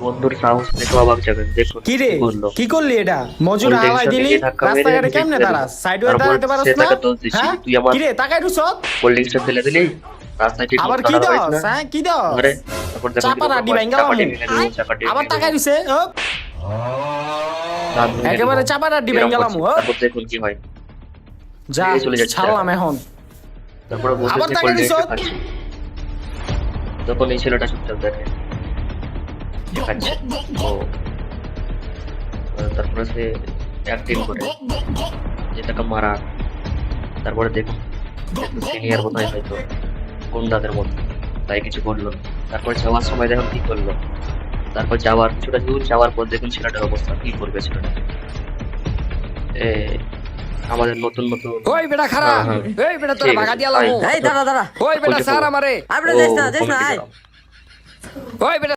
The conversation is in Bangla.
বন্ধুর সাহস দেখে অবাক যাবেন, দেখুন কি রে, বললো। কি করলি এটা? মজুর কোল্ড হালাই ড্রিঙ্কসটা দিলি, নিয়ে ধাক্কা মেরে রাস্তাঘাটে নিচে কেমনে ফেলে দিল। দাঁড়াস? সাইড হয়ে তারপর দাঁড়াতে পারস সে না? তাকে দোষ দিচ্ছে হ্যাঁ, যে তুই আমার কি রে তাকাই রুছ? কোল্ড ড্রিঙ্কসটা ফেলে দিলি, রাস্তায় ঠিক আবার মতো কি দাঁড়াতে পারিস দস? না। হ্যাঁ, কি দস? ধরে তারপর দেখুন চাপা রাডি ভাঙ্গা চাপাটি লামু। ভেঙে দিল, চাপাটি আবার ভেঙে তাকাই দিল, রুছে? দাঁত ভেঙে দিল। একেবারে চাপা রাডি এরকম ভাঙ্গা করছে। লামু। তারপর দেখুন কি হয়, যা, বেরিয়ে চলে যাচ্ছে ছাড়লাম এখন। তারপরে বসে আবার সে তাকাই কোল্ড রুছ? ড্রিঙ্কস খাচ্ছে। তখন এই ছেলেটা চুপচাপ দেখে দেখাচ্ছে ও। তারপরে সে অ্যাক্টিং করে যে তাকে মারা। তারপরে দেখুন সিনিয়র বোধ হয় হয়তো গুন্ডাদের মধ্যে, তাই কিছু করলো না। তারপর যাওয়ার সময় দেখুন কি করলো, তারপর যাওয়ার কিছুটা দূর যাওয়ার পর দেখুন ছেলেটার অবস্থা কি করবে ছেলেটা। এ আমাদের নতুন নতুন ওই বেটা খারা, হ্যাঁ, হ্যাঁ। এই বেটা তোর ঠিক ভাগা আছে, দিয়া তাই। লামু। এই দাঁড়া দাঁড়া, ওই বেটা বলছে সার তো। আমারে। আরে ও, যাইস না কমিটি আয়। করা। ওই বেটা